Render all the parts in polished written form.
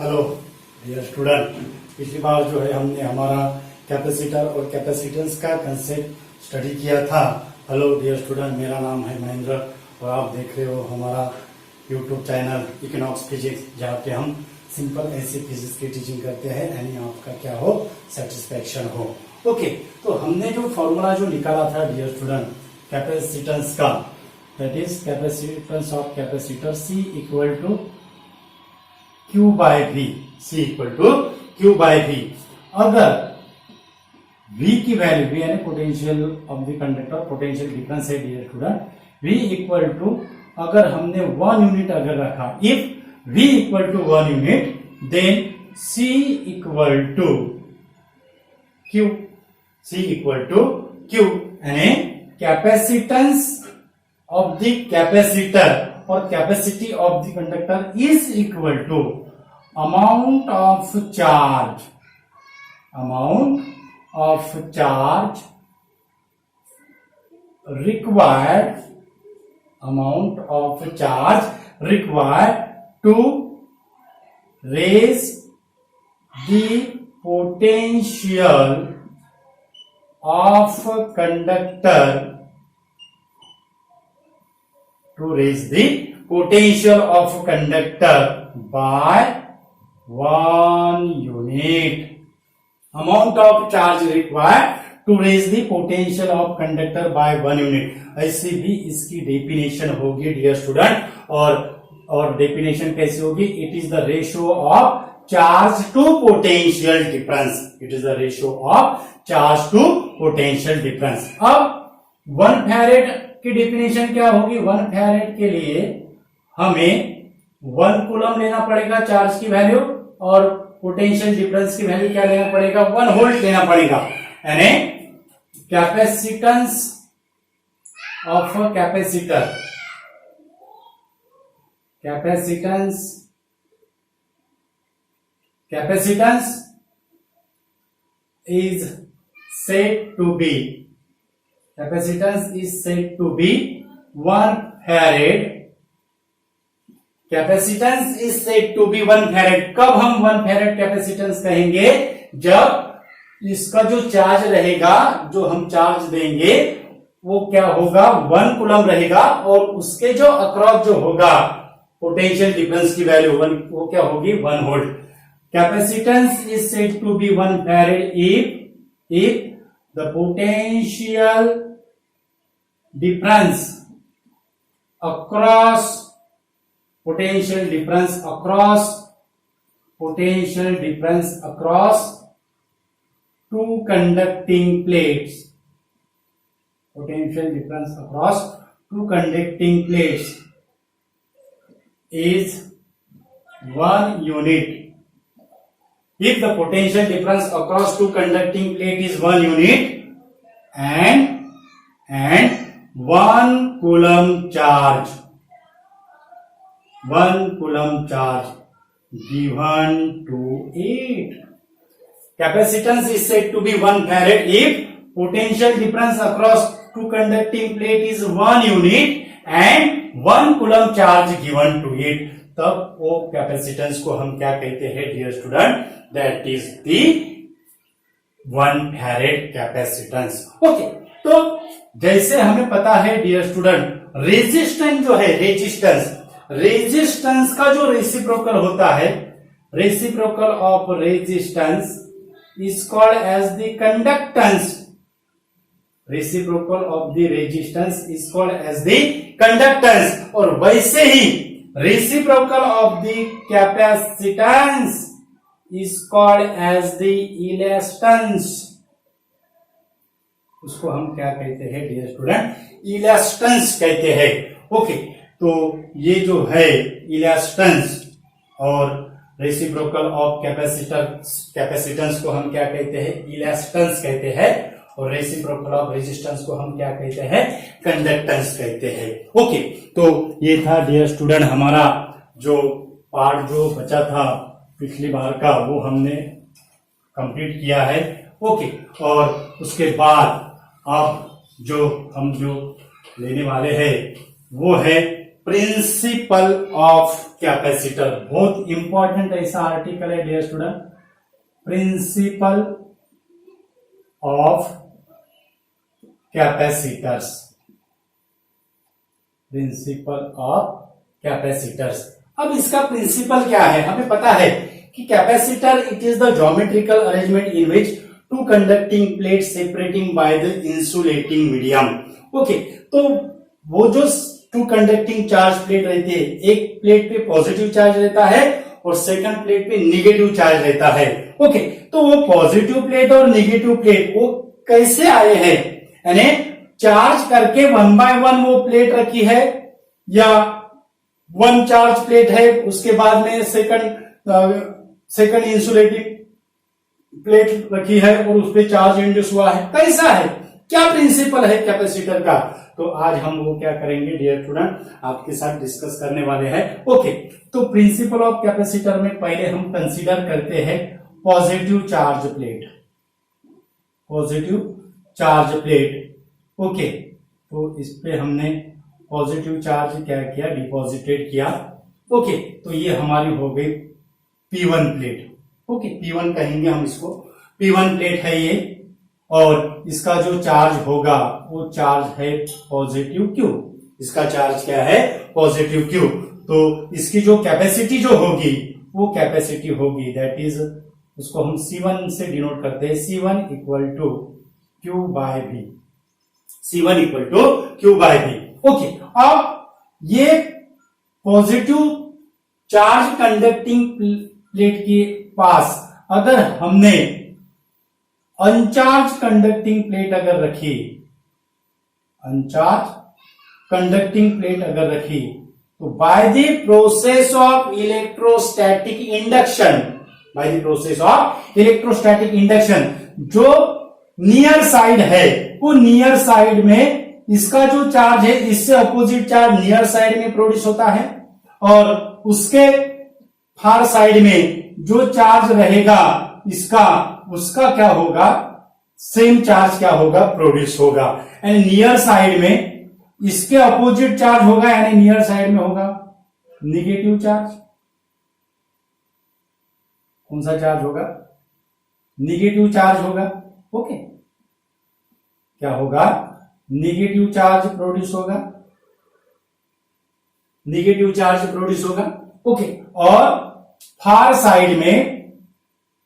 Hello dear student, पिछली बार जो है हमने हमारा कैपेसिटर और कैपेसिटेंस का कंसेप्ट स्टडी किया था। हेलो डियर स्टूडेंट, मेरा नाम है महेंद्र और आप देख रहे हो हमारा यूट्यूब चैनल इकोनॉमिक्स फिजिक्स, जहाँ पे हम सिंपल ऐसी फिजिक्स की टीचिंग करते हैं, यानी आपका क्या हो, सेटिस्फेक्शन हो। ओके, तो हमने जो फॉर्मूला जो निकाला था डियर स्टूडेंट कैपेसिटेंस का, that is capacitance of capacitor C equal to Q by V, C equal to Q by V। अगर V की वैल्यू, V यानी potential of the conductor, potential difference है dear student, V equal to, अगर हमने 1 unit अगर रखा, if V equal to 1 unit, then C equal to Q, C equal to Q, यानी capacitance of the capacitor और capacity of the conductor is equal to amount of charge, required, amount of charge required to raise the potential of conductor, to raise the potential of conductor by 1 unit. Amount of charge required to raise the potential of conductor by 1 unit. ऐसी भी इसकी definition होगी dear student, और definition कैसी होगी? It is the ratio of charge to potential difference, it is the ratio of charge to potential difference. अब 1 farad की definition क्या होगी? 1 फैरेड के लिए हमें 1 कूलम लेना पड़ेगा चार्ज की वैल्यू, और पोटेंशियल डिफरेंस की वैल्यू क्या लेना पड़ेगा? 1 वोल्ट लेना पड़ेगा। यानी capacitance of capacitor, capacitance is said to be 1 farad। Capacitance is said to be 1 farad. कब हम 1 फैरेड कैपेसिटेंस कहेंगे? जब इसका जो चार्ज रहेगा, जो हम चार्ज देंगे, वो क्या होगा? 1 कूलम रहेगा, और उसके जो अक्रॉस जो होगा पोटेंशियल डिफरेंस की वैल्यू वो क्या होगी? 1 volt. Capacitance is said to be 1 farad if the potential difference across two conducting plates, is 1 unit. If the potential difference across two conducting plate is 1 unit and 1 coulomb charge given to it. Capacitance is said to be 1 farad if potential difference across two conducting plate is 1 unit and 1 coulomb charge given to it. तब वो capacitance को हम क्या कहते हैं dear student? That is the 1 farad capacitance. Okay, तो जैसे हमें पता है डियर स्टूडेंट, रेजिस्टेंस जो है, रेजिस्टेंस का जो रेसिप्रोकल होता है, reciprocal of resistance is called as the conductance. Reciprocal of the resistance is called as the conductance. और वैसे ही reciprocal of the capacitance is called as the elastance। उसको हम क्या कहते हैं डियर स्टूडेंट? इलास्टेंस कहते हैं। ओके, तो ये जो है इलास्टेंस और रेसिप्रोकल ऑफ कैपेसिटेंस को हम क्या कहते हैं? इलास्टेंस कहते हैं, और रेसिप्रोकल ऑफ रेजिस्टेंस को हम क्या कहते हैं? कंडक्टेंस कहते हैं। ओके, तो ये था डियर स्टूडेंट हमारा जो पार्ट जो बचा था पिछली बार का, वो हमने कंप्लीट किया है। ओके, और उसके बाद अब जो हम लेने वाले हैं वो है प्रिंसिपल ऑफ कैपेसिटर, बहुत इंपॉर्टेंट ऐसा आर्टिकल है dear student, principle of capacitors, principle of capacitors. अब इसका प्रिंसिपल क्या है, हमें पता है कि capacitor it is the geometrical arrangement in which two conducting plate separating by the insulating medium. Okay, तो वो जो टू कंडक्टिंग चार्ज प्लेट रहती है, एक प्लेट पे पॉजिटिव चार्ज रहता है और सेकंड प्लेट पे निगेटिव चार्ज रहता है। ओके, तो वो पॉजिटिव प्लेट और निगेटिव प्लेट वो कैसे आए हैं, यानी चार्ज करके 1 by 1 वो प्लेट रखी है या 1 चार्ज प्लेट है, उसके बाद में सेकंड इंसुलेटिंग प्लेट रखी है और उस पर चार्ज इंड्यूस हुआ है, कैसा है, क्या प्रिंसिपल है कैपेसिटर का, तो आज हम वो क्या करेंगे डियर स्टूडेंट, आपके साथ डिस्कस करने वाले हैं। ओके, तो प्रिंसिपल ऑफ कैपेसिटर में पहले हम कंसीडर करते हैं positive charge plate, positive charge plate. Okay, तो इस पे हमने पॉजिटिव चार्ज क्या किया, डिपॉजिटेड किया। ओके, तो ये हमारी हो गई P1 प्लेट। ओके, P1 कहेंगे हम इसको, P1 प्लेट है ये, और इसका जो चार्ज होगा वो चार्ज है पॉजिटिव Q, इसका चार्ज क्या है, पॉजिटिव Q। तो इसकी जो कैपेसिटी जो होगी वो कैपेसिटी होगी दैट इज, उसको हम C1 से डिनोट करते हैं, C1 equal to Q by V, C1 equal to Q by V। Okay, अब ये पॉजिटिव चार्ज कंडक्टिंग प्लेट के पास अगर हमने अनचार्ज कंडक्टिंग प्लेट अगर रखी, अनचार्ज कंडक्टिंग प्लेट अगर रखी, तो by the process of electrostatic induction, by the process of electrostatic induction, जो नियर साइड है वो नियर साइड में इसका जो चार्ज है इससे अपोजिट चार्ज नियर साइड में प्रोड्यूस होता है, और उसके फार साइड में जो चार्ज रहेगा इसका, उसका क्या होगा, सेम चार्ज क्या होगा, प्रोड्यूस होगा। यानी नियर साइड में इसके अपोजिट चार्ज होगा, यानी नियर साइड में होगा निगेटिव चार्ज। कौन सा चार्ज होगा, निगेटिव चार्ज होगा। ओके, क्या होगा, निगेटिव चार्ज प्रोड्यूस होगा, निगेटिव चार्ज प्रोड्यूस होगा। ओके, और फार साइड में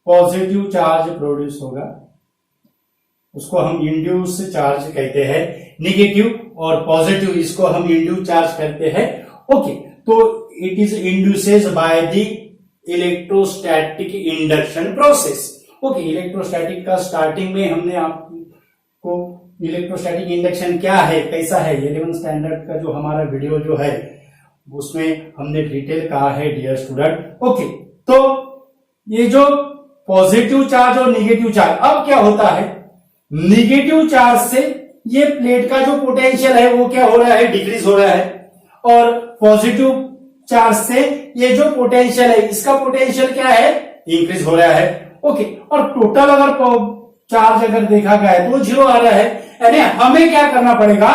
पॉजिटिव चार्ज प्रोड्यूस होगा, उसको हम इंड्यूस चार्ज कहते हैं, निगेटिव और पॉजिटिव इसको हम इंड्यूस चार्ज करते हैं। ओके, तो it is induces by the electrostatic induction process. Okay, electrostatic का स्टार्टिंग में हमने आपको इलेक्ट्रोस्टैटिक इंडक्शन क्या है, कैसा है, 11th स्टैंडर्ड का जो हमारा वीडियो जो है उसमें हमने डिटेल कहा है डियर स्टूडेंट। ओके, तो ये जो पॉजिटिव चार्ज और निगेटिव चार्ज, अब क्या होता है, निगेटिव चार्ज से ये प्लेट का जो पोटेंशियल है वो क्या हो रहा है, डिक्रीज हो रहा है, और पॉजिटिव चार्ज से ये जो पोटेंशियल है इसका पोटेंशियल क्या है, इंक्रीज हो रहा है। ओके, और टोटल अगर चार्ज अगर देखा गया है तो 0 आ रहा है, यानी हमें क्या करना पड़ेगा,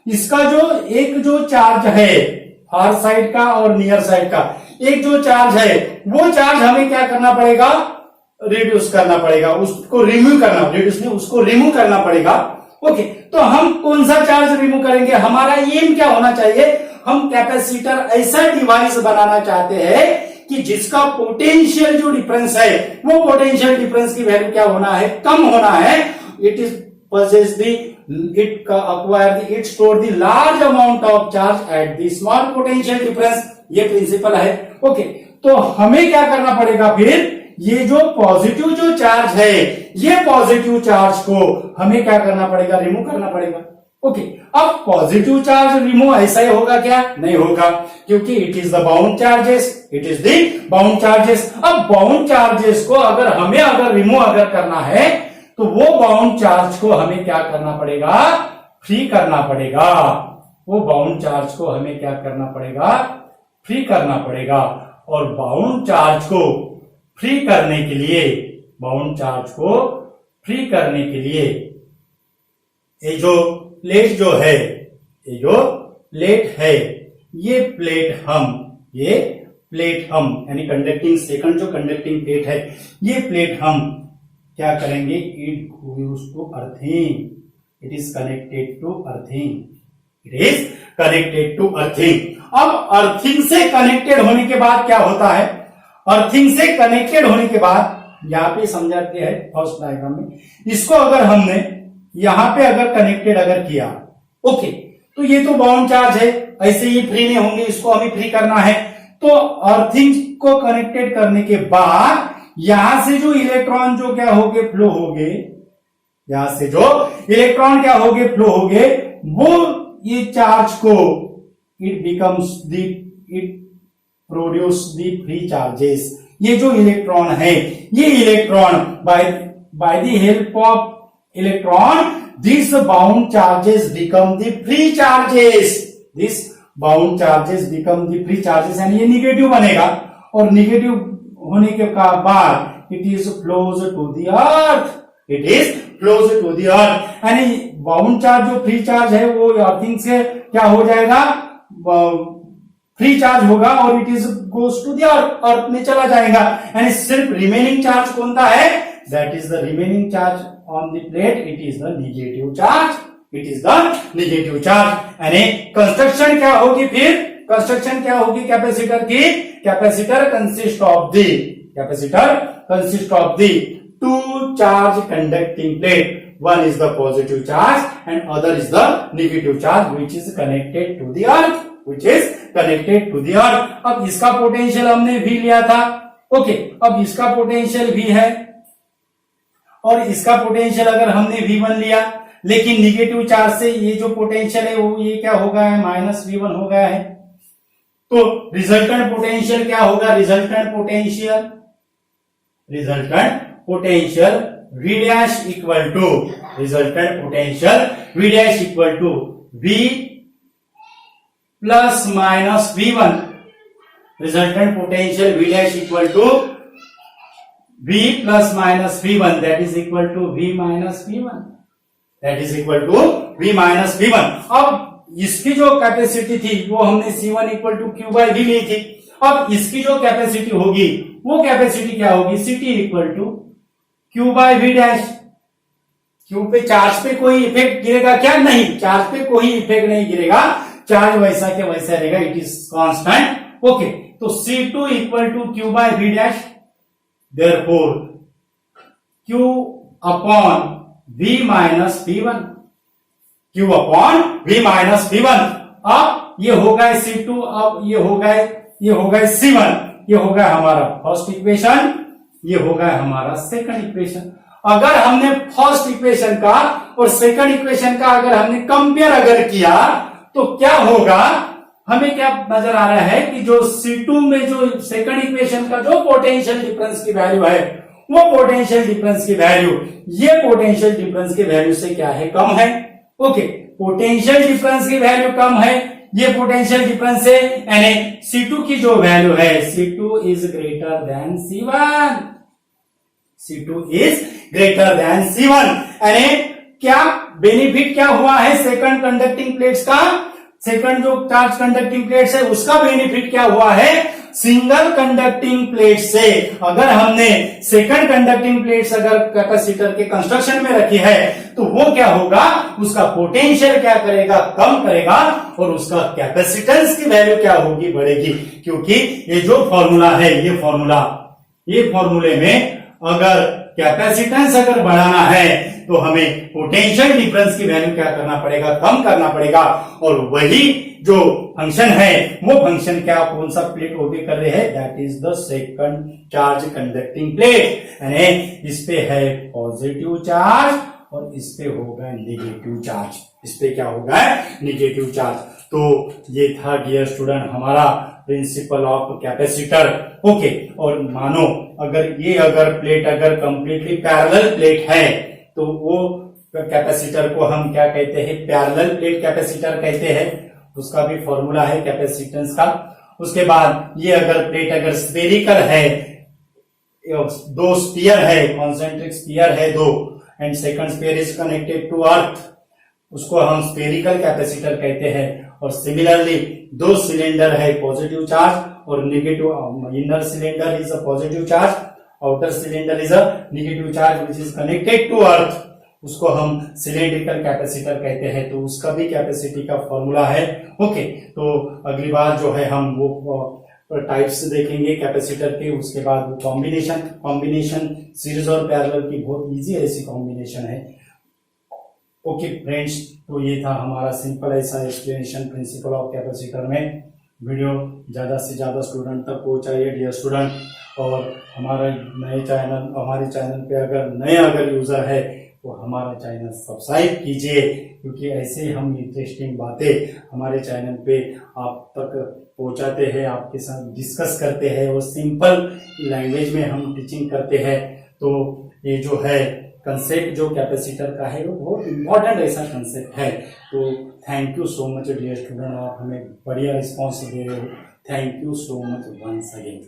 इसका जो एक जो चार्ज है फार साइड का और नियर साइड का, एक जो चार्ज है वो चार्ज हमें क्या करना पड़ेगा, रिड्यूस करना पड़ेगा, उसको रिमूव करना, रिड्यूस नहीं, उसको रिमूव करना पड़ेगा। ओके, तो हम कौन सा चार्ज रिमूव करेंगे, हमारा एम क्या होना चाहिए, हम कैपेसिटर ऐसा डिवाइस बनाना चाहते हैं कि जिसका पोटेंशियल जो डिफरेंस है वो पोटेंशियल डिफरेंस की वैल्यू क्या होना है, कम होना है। It is possess the it acquire the it store the large amount of charge at the small potential difference, ये प्रिंसिपल है। ओके, तो हमें क्या करना पड़ेगा फिर, ये जो पॉजिटिव जो चार्ज है ये पॉजिटिव चार्ज को हमें क्या करना पड़ेगा, रिमूव करना पड़ेगा। ओके, अब पॉजिटिव चार्ज रिमूव ऐसा ही होगा क्या, नहीं होगा, क्योंकि it is the bound charges, it is the bound charges. अब बाउंड चार्जेस को अगर हमें अगर रिमूव अगर करना है तो वो बाउंड चार्ज को हमें क्या करना पड़ेगा, फ्री करना पड़ेगा, वो बाउंड चार्ज को हमें क्या करना पड़ेगा, फ्री करना पड़ेगा। और बाउंड चार्ज को फ्री करने के लिए, बाउंड चार्ज को फ्री करने के लिए ये जो प्लेट जो है, ये जो प्लेट है ये प्लेट हम यानी कंडक्टिंग सेकंड जो कंडक्टिंग प्लेट है, ये प्लेट हम क्या करेंगे, it goes to earthing, it is connected to earthing, it is connected to earthing. अब अर्थिंग से कनेक्टेड होने के बाद क्या होता है, अर्थिंग से कनेक्टेड होने के बाद यहां पे समझाते हैं फर्स्ट डायग्राम में, इसको अगर हमने यहां पे अगर कनेक्टेड अगर किया, ओके, तो ये तो बाउंड चार्ज है, ऐसे ही फ्री नहीं होंगे, इसको हमें फ्री करना है। तो अर्थिंग को कनेक्टेड करने के बाद यहां से जो इलेक्ट्रॉन जो क्या होंगे फ्लो होंगे, यहां से जो इलेक्ट्रॉन क्या होंगे फ्लो होंगे, वो ये चार्ज को it produce the free charges. ये जो इलेक्ट्रॉन है, ये electron by the help of electron this bound charges become the free charges, this bound charges become the free charges, यानी ये निगेटिव बनेगा, और निगेटिव होने के बाद it is flows to the earth, it is flows to the earth, यानी bound charge जो free charge है वो अर्थिंग से क्या हो जाएगा, फ्री चार्ज होगा, और it is goes to the earth में चला जाएगा, यानी सिर्फ रिमेनिंग चार्ज कौन सा है, that is the remaining charge on the plate, it is the negative charge, it is the negative charge. यानी कंस्ट्रक्शन क्या होगी, फिर कंस्ट्रक्शन क्या होगी कैपेसिटर की, capacitor consist of the two charge conducting plate, one is the positive charge and other is the negative charge which is connected to the earth, which is connected to the earth। अब इसका potential हमने V लिया था, okay, अब इसका potential V है और इसका पोटेंशियल अगर हमने V1 लिया, लेकिन निगेटिव चार्ज से ये जो पोटेंशियल है वो ये क्या हो गया है, -V1 हो गया है। तो रिजल्टेंट पोटेंशियल क्या होगा, resultant potential V dash equal to resultant potential V dash equal to V plus minus V1, resultant potential V dash equal to V plus minus V1, that is equal to V minus V1, that is equal to V minus V1। अब इसकी जो capacity थी वो हमने C1 equal to Q by V ली थी, अब इसकी जो कैपेसिटी होगी वो कैपेसिटी क्या होगी, CT equal to Q by V dash. Q पे चार्ज पे कोई इफेक्ट गिरेगा क्या, नहीं, चार्ज पे कोई इफेक्ट नहीं गिरेगा, चार्ज वैसा के वैसा रहेगा, इट इज कांस्टेंट, ओके। तो C2 equal to Q by V dash, therefore Q upon V minus V1, Q upon V minus V1। अब ये हो गए C2, अब ये हो गए C1, ये हो गया हमारा फर्स्ट इक्वेशन, ये होगा हमारा सेकंड इक्वेशन। अगर हमने फर्स्ट इक्वेशन का और सेकंड इक्वेशन का अगर हमने कंपेयर अगर किया तो क्या होगा, हमें क्या नजर आ रहा है कि जो C2 में जो सेकंड इक्वेशन का जो पोटेंशियल डिफरेंस की वैल्यू है, वो पोटेंशियल डिफरेंस की वैल्यू ये पोटेंशियल डिफरेंस की वैल्यू से क्या है, कम है, ओके। पोटेंशियल डिफरेंस की वैल्यू कम है, ये पोटेंशियल डिफरेंस है, यानी C2 की जो वैल्यू है, C2 is greater than C1, C2 is greater than C1। यानी क्या बेनिफिट क्या हुआ है सेकंड कंडक्टिंग प्लेट्स का, सेकंड जो चार्ज कंडक्टिंग प्लेट्स है उसका बेनिफिट क्या हुआ है, सिंगल कंडक्टिंग प्लेट से अगर हमने सेकंड कंडक्टिंग प्लेट्स अगर कैपेसिटर के कंस्ट्रक्शन में रखी है तो वो क्या होगा, उसका पोटेंशियल क्या करेगा, कम करेगा, और उसका कैपेसिटेंस की वैल्यू क्या होगी, बढ़ेगी। क्योंकि ये जो फॉर्मूला है, ये फॉर्मूले में अगर कैपेसिटेंस अगर बढ़ाना है तो हमें पोटेंशियल डिफरेंस की वैल्यू क्या करना पड़ेगा, कम करना पड़ेगा, और वही जो फंक्शन है वो फंक्शन क्या, कौन सा प्लेट ओबे कर रहे हैं, that is the second charge conducting plate. यानी इस पे है पॉजिटिव चार्ज और इस पे होगा नेगेटिव चार्ज, इस पे क्या होगा, नेगेटिव चार्ज। तो ये था डियर स्टूडेंट हमारा प्रिंसिपल ऑफ कैपेसिटर, ओके। और मानो अगर प्लेट अगर कंप्लीटली पैरेलल प्लेट है तो वो कैपेसिटर को हम क्या कहते हैं, पैरेलल प्लेट कैपेसिटर कहते हैं, उसका भी फॉर्मूला है कैपेसिटेंस का। उसके बाद ये अगर प्लेट अगर स्फेरिकल है, दो स्फीयर है, कॉन्सेंट्रिक स्फीयर है दो, and second sphere is connected to earth, उसको हम स्फेरिकल कैपेसिटर कहते हैं। और सिमिलरली दो सिलेंडर है पॉजिटिव चार्ज और negative, inner cylinder is a positive charge, outer cylinder is a negative charge which is connected to earth, उसको हम सिलेंड्रिकल कैपेसिटर कहते हैं। तो उसका भी कैपेसिटी का फॉर्मूला है। ओके, तो अगली बार जो है हम वो टाइप्स देखेंगे कैपेसिटर के, उसके बाद वो कॉम्बिनेशन सीरीज और पैरेलल की बहुत इजी ऐसी कॉम्बिनेशन है। ओके फ्रेंड्स, तो ये था हमारा सिंपल ऐसा एक्सप्लेनेशन प्रिंसिपल ऑफ कैपेसिटर में। वीडियो ज्यादा से ज्यादा स्टूडेंट तक पहुंचाइए डियर स्टूडेंट, और हमारे चैनल पे अगर यूजर है तो हमारा चैनल सब्सक्राइब कीजिए, क्योंकि ऐसे हम इंटरेस्टिंग बातें हमारे चैनल पे आप तक पहुंचाते हैं, आपके साथ डिस्कस करते हैं और सिंपल लैंग्वेज में हम टीचिंग करते हैं। तो ये जो है कंसेप्ट जो कैपेसिटर का है वो बहुत इंपॉर्टेंट ऐसा कंसेप्ट है। तो thank you so much dear student, आप हमें बढ़िया रिस्पॉन्स दे रहे हो। Thank you so much once again.